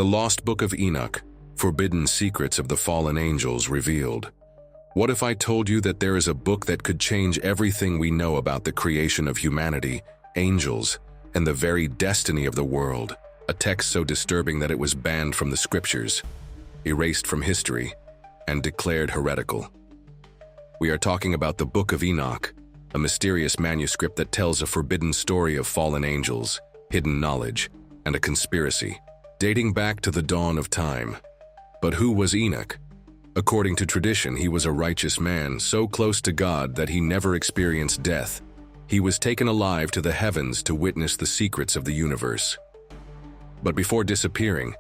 The Lost Book of Enoch, Forbidden Secrets of the Fallen Angels revealed. What if I told you that there is a book that could change everything we know about the creation of humanity, angels, and the very destiny of the world? A text so disturbing that it was banned from the scriptures, erased from history, and declared heretical. We are talking about the Book of Enoch, a mysterious manuscript that tells a forbidden story of fallen angels, hidden knowledge, and a conspiracy, dating back to the dawn of time. But who was Enoch? According to tradition, he was a righteous man, so close to God that he never experienced death. He was taken alive to the heavens to witness the secrets of the universe. But before disappearing,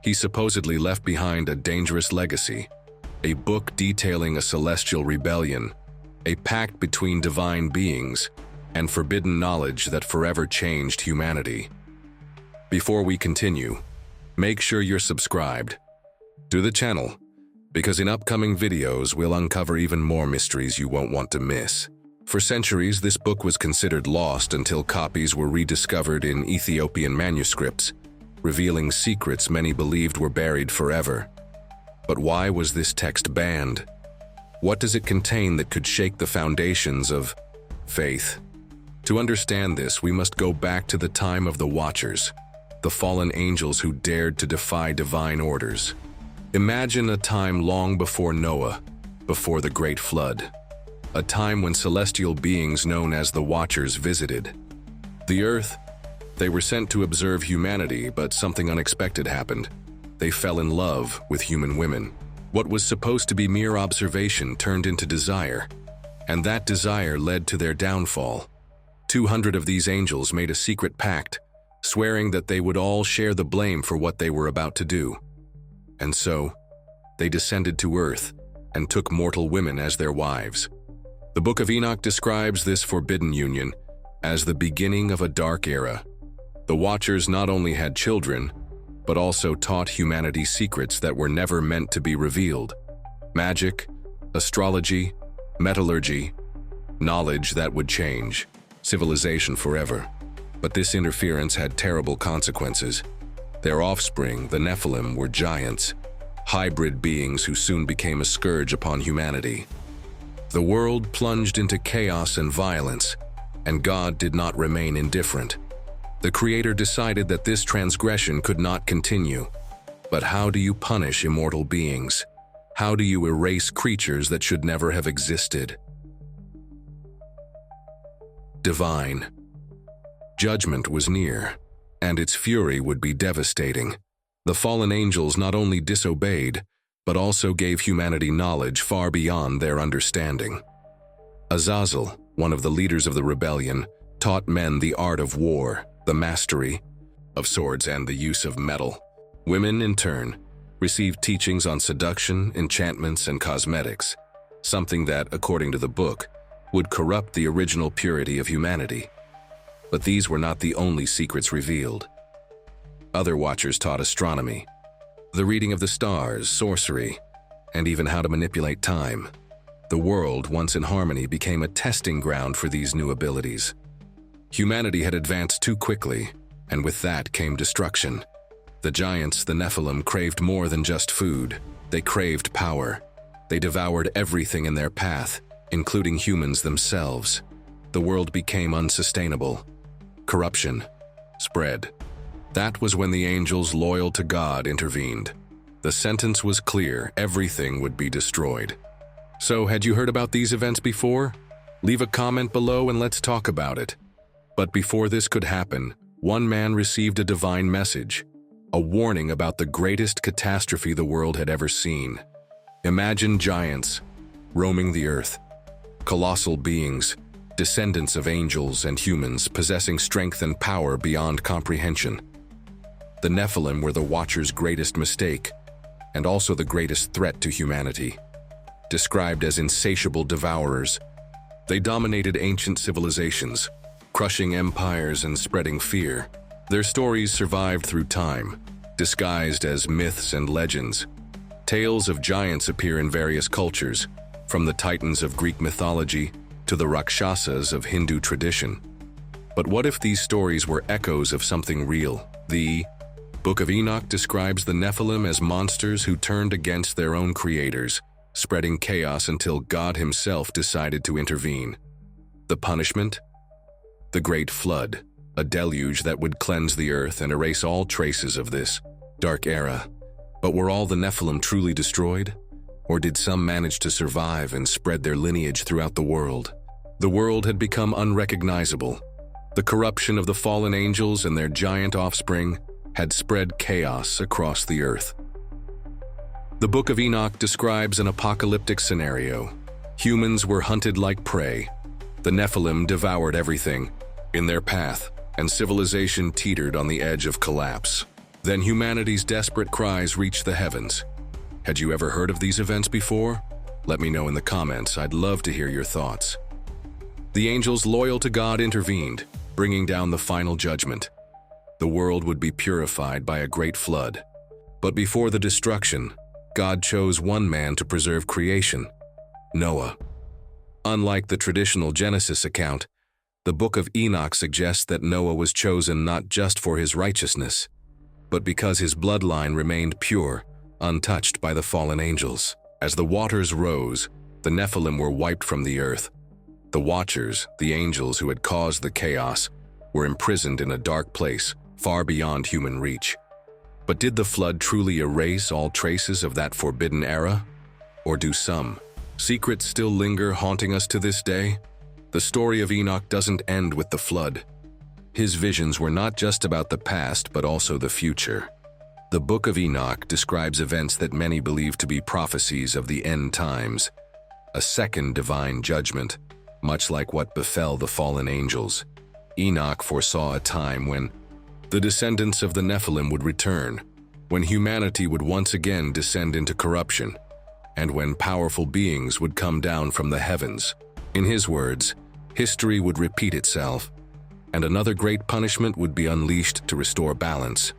he supposedly left behind a dangerous legacy, a book detailing a celestial rebellion, a pact between divine beings, and forbidden knowledge that forever changed humanity. Before we continue, make sure you're subscribed to the channel, because in upcoming videos we'll uncover even more mysteries you won't want to miss. For centuries, this book was considered lost until copies were rediscovered in Ethiopian manuscripts, revealing secrets many believed were buried forever. But why was this text banned? What does it contain that could shake the foundations of faith? To understand this, we must go back to the time of the Watchers, the fallen angels who dared to defy divine orders. Imagine a time long before Noah, before the Great Flood, a time when celestial beings known as the Watchers visited the earth. They were sent to observe humanity, but something unexpected happened. They fell in love with human women. What was supposed to be mere observation turned into desire, and that desire led to their downfall. 200 of these angels made a secret pact, swearing that they would all share the blame for what they were about to do. And so, they descended to earth and took mortal women as their wives. The Book of Enoch describes this forbidden union as the beginning of a dark era. The Watchers not only had children, but also taught humanity secrets that were never meant to be revealed. Magic, astrology, metallurgy, knowledge that would change civilization forever. But this interference had terrible consequences. Their offspring, the Nephilim, were giants, hybrid beings who soon became a scourge upon humanity. The world plunged into chaos and violence, and God did not remain indifferent. The Creator decided that this transgression could not continue. But how do you punish immortal beings? How do you erase creatures that should never have existed? Divine judgment was near, and its fury would be devastating. The fallen angels not only disobeyed, but also gave humanity knowledge far beyond their understanding. Azazel, one of the leaders of the rebellion, taught men the art of war, the mastery of swords, and the use of metal. Women, in turn, received teachings on seduction, enchantments, and cosmetics, something that, according to the book, would corrupt the original purity of humanity. But these were not the only secrets revealed. Other Watchers taught astronomy, the reading of the stars, sorcery, and even how to manipulate time. The world, once in harmony, became a testing ground for these new abilities. Humanity had advanced too quickly, and with that came destruction. The giants, the Nephilim, craved more than just food. They craved power. They devoured everything in their path, including humans themselves. The world became unsustainable. Corruption spread. That was when the angels loyal to God intervened. The sentence was clear: everything would be destroyed. So, had you heard about these events before? Leave a comment below and let's talk about it. But before this could happen, one man received a divine message, a warning about the greatest catastrophe the world had ever seen. Imagine giants roaming the earth, colossal beings, descendants of angels and humans possessing strength and power beyond comprehension. The Nephilim were the Watchers' greatest mistake, and also the greatest threat to humanity. Described as insatiable devourers, they dominated ancient civilizations, crushing empires and spreading fear. Their stories survived through time, disguised as myths and legends. Tales of giants appear in various cultures, from the titans of Greek mythology to the Rakshasas of Hindu tradition. But what if these stories were echoes of something real? The Book of Enoch describes the Nephilim as monsters who turned against their own creators, spreading chaos until God himself decided to intervene. The punishment? The Great Flood, a deluge that would cleanse the earth and erase all traces of this dark era. But were all the Nephilim truly destroyed? Or did some manage to survive and spread their lineage throughout the world? The world had become unrecognizable. The corruption of the fallen angels and their giant offspring had spread chaos across the earth. The Book of Enoch describes an apocalyptic scenario. Humans were hunted like prey. The Nephilim devoured everything in their path, and civilization teetered on the edge of collapse. Then humanity's desperate cries reached the heavens. Had you ever heard of these events before? Let me know in the comments. I'd love to hear your thoughts. The angels loyal to God intervened, bringing down the final judgment. The world would be purified by a great flood. But before the destruction, God chose one man to preserve creation, Noah. Unlike the traditional Genesis account, the Book of Enoch suggests that Noah was chosen not just for his righteousness, but because his bloodline remained pure, untouched by the fallen angels. As the waters rose, the Nephilim were wiped from the earth. The Watchers, the angels who had caused the chaos, were imprisoned in a dark place, far beyond human reach. But did the flood truly erase all traces of that forbidden era? Or do some secrets still linger, haunting us to this day? The story of Enoch doesn't end with the flood. His visions were not just about the past, but also the future. The Book of Enoch describes events that many believe to be prophecies of the end times, a second divine judgment, much like what befell the fallen angels. Enoch foresaw a time when the descendants of the Nephilim would return, when humanity would once again descend into corruption, and when powerful beings would come down from the heavens. In his words, history would repeat itself, and another great punishment would be unleashed to restore balance.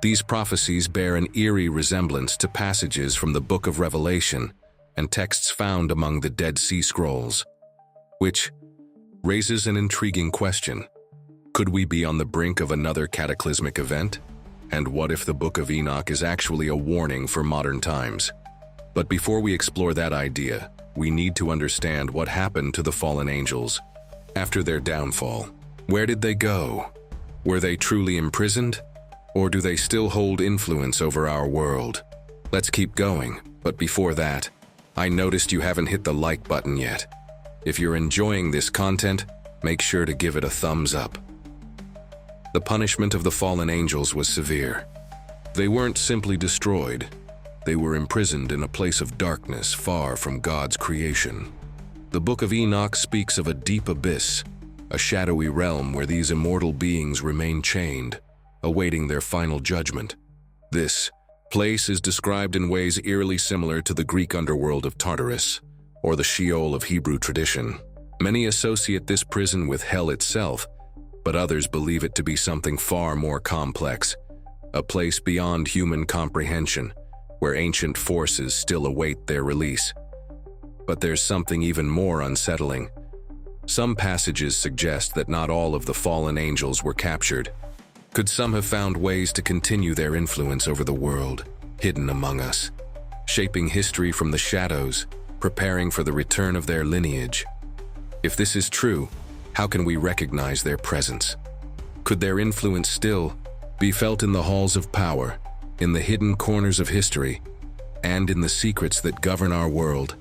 These prophecies bear an eerie resemblance to passages from the Book of Revelation and texts found among the Dead Sea Scrolls, which raises an intriguing question. Could we be on the brink of another cataclysmic event? And what if the Book of Enoch is actually a warning for modern times? But before we explore that idea, we need to understand what happened to the fallen angels after their downfall. Where did they go? Were they truly imprisoned? Or do they still hold influence over our world? Let's keep going, but before that, I noticed you haven't hit the like button yet. If you're enjoying this content, make sure to give it a thumbs up. The punishment of the fallen angels was severe. They weren't simply destroyed. They were imprisoned in a place of darkness far from God's creation. The Book of Enoch speaks of a deep abyss, a shadowy realm where these immortal beings remain chained, awaiting their final judgment. This place is described in ways eerily similar to the Greek underworld of Tartarus, or the Sheol of Hebrew tradition. Many associate this prison with hell itself, but others believe it to be something far more complex, a place beyond human comprehension, where ancient forces still await their release. But there's something even more unsettling. Some passages suggest that not all of the fallen angels were captured. Could some have found ways to continue their influence over the world, hidden among us, shaping history from the shadows, preparing for the return of their lineage? If this is true, how can we recognize their presence? Could their influence still be felt in the halls of power, in the hidden corners of history, and in the secrets that govern our world?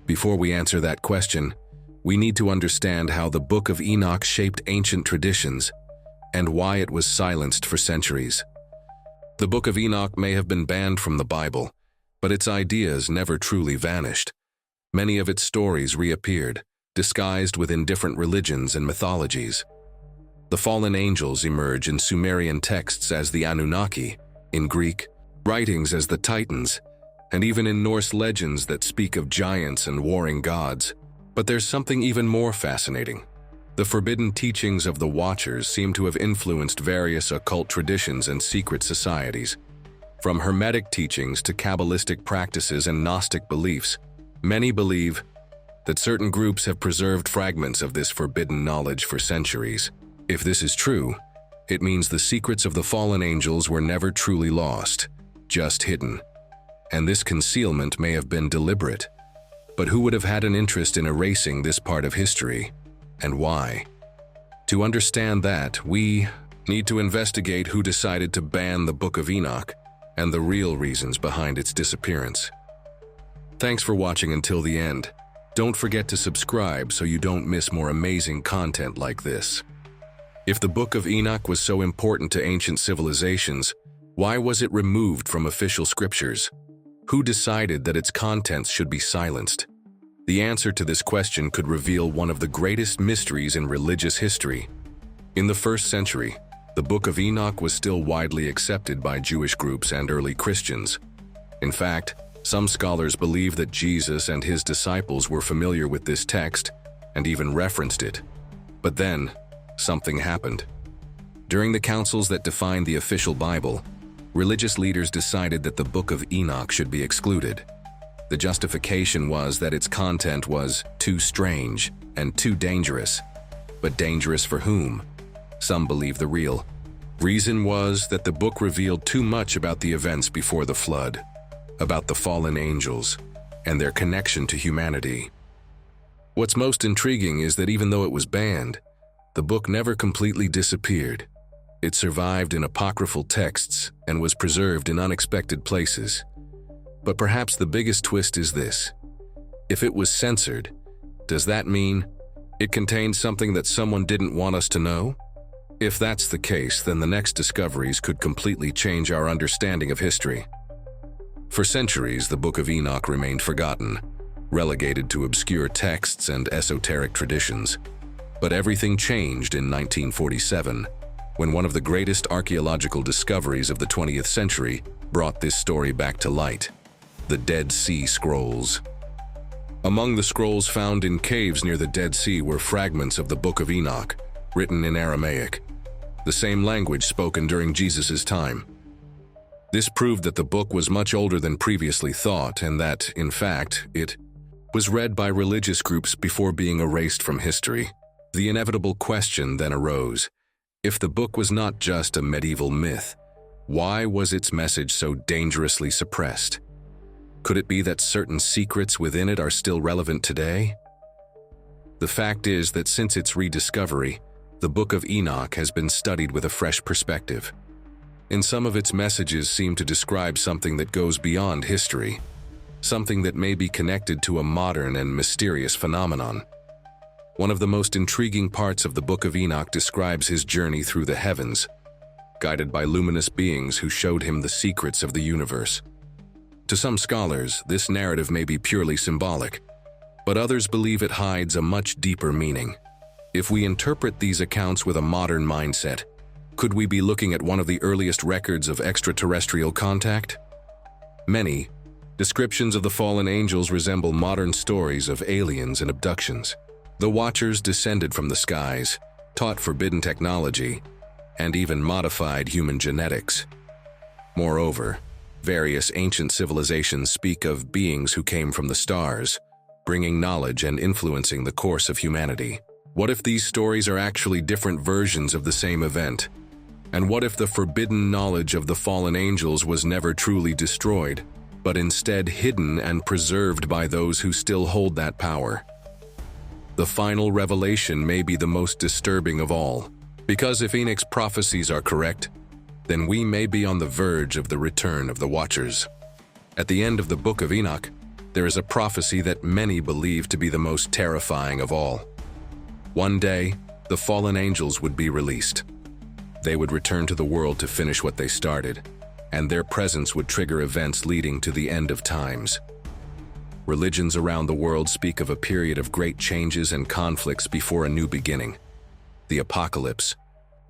Before we answer that question, we need to understand how the Book of Enoch shaped ancient traditions and why it was silenced for centuries. The Book of Enoch may have been banned from the Bible, but its ideas never truly vanished. Many of its stories reappeared, disguised within different religions and mythologies. The fallen angels emerge in Sumerian texts as the Anunnaki, in Greek writings as the Titans, and even in Norse legends that speak of giants and warring gods. But there's something even more fascinating. The forbidden teachings of the Watchers seem to have influenced various occult traditions and secret societies. From Hermetic teachings to Kabbalistic practices and Gnostic beliefs, many believe that certain groups have preserved fragments of this forbidden knowledge for centuries. If this is true, It means the secrets of the fallen angels were never truly lost, just hidden. And this concealment may have been deliberate. But who would have had an interest in erasing this part of history, and why? To understand that, we need to investigate who decided to ban the Book of Enoch and the real reasons behind its disappearance. Thanks for watching until the end. Don't forget to subscribe so you don't miss more amazing content like this. If the Book of Enoch was so important to ancient civilizations, why was it removed from official scriptures? Who decided that its contents should be silenced? The answer to this question could reveal one of the greatest mysteries in religious history. In the 1st century, the Book of Enoch was still widely accepted by Jewish groups and early Christians. In fact, some scholars believe that Jesus and his disciples were familiar with this text and even referenced it. But then, something happened. During the councils that defined the official Bible, religious leaders decided that the Book of Enoch should be excluded. The justification was that its content was too strange and too dangerous. But dangerous for whom? Some believe the real reason was that the book revealed too much about the events before the flood, about the fallen angels, and their connection to humanity. What's most intriguing is that even though it was banned, the book never completely disappeared. It survived in apocryphal texts and was preserved in unexpected places. But perhaps the biggest twist is this. If it was censored, does that mean it contained something that someone didn't want us to know? If that's the case, then the next discoveries could completely change our understanding of history. For centuries, the Book of Enoch remained forgotten, relegated to obscure texts and esoteric traditions. But everything changed in 1947, when one of the greatest archaeological discoveries of the 20th century brought this story back to light: the Dead Sea Scrolls. Among the scrolls found in caves near the Dead Sea were fragments of the Book of Enoch, written in Aramaic, the same language spoken during Jesus' time. This proved that the book was much older than previously thought, and that, in fact, it was read by religious groups before being erased from history. The inevitable question then arose: if the book was not just a medieval myth, why was its message so dangerously suppressed? Could it be that certain secrets within it are still relevant today? The fact is that since its rediscovery, the Book of Enoch has been studied with a fresh perspective. And some of its messages seem to describe something that goes beyond history, something that may be connected to a modern and mysterious phenomenon. One of the most intriguing parts of the Book of Enoch describes his journey through the heavens, guided by luminous beings who showed him the secrets of the universe. To some scholars, this narrative may be purely symbolic, but others believe it hides a much deeper meaning. If we interpret these accounts with a modern mindset, could we be looking at one of the earliest records of extraterrestrial contact? Many descriptions of the fallen angels resemble modern stories of aliens and abductions. The Watchers descended from the skies, taught forbidden technology, and even modified human genetics. Moreover, various ancient civilizations speak of beings who came from the stars, bringing knowledge and influencing the course of humanity. What if these stories are actually different versions of the same event? And what if the forbidden knowledge of the fallen angels was never truly destroyed, but instead hidden and preserved by those who still hold that power? The final revelation may be the most disturbing of all, because if Enoch's prophecies are correct, then we may be on the verge of the return of the Watchers. At the end of the Book of Enoch, there is a prophecy that many believe to be the most terrifying of all. One day, the fallen angels would be released. They would return to the world to finish what they started, and their presence would trigger events leading to the end of times. Religions around the world speak of a period of great changes and conflicts before a new beginning. The apocalypse,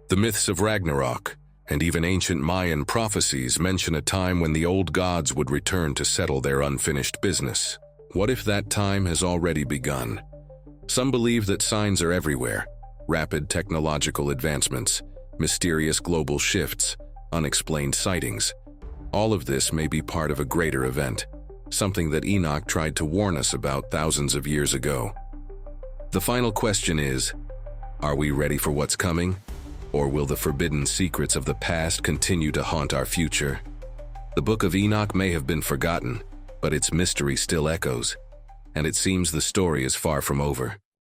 the myths of Ragnarok, and even ancient Mayan prophecies mention a time when the old gods would return to settle their unfinished business. What if that time has already begun? Some believe that signs are everywhere: rapid technological advancements, mysterious global shifts, unexplained sightings. All of this may be part of a greater event, something that Enoch tried to warn us about thousands of years ago. The final question is, are we ready for what's coming? Or will the forbidden secrets of the past continue to haunt our future? The Book of Enoch may have been forgotten, but its mystery still echoes, and it seems the story is far from over.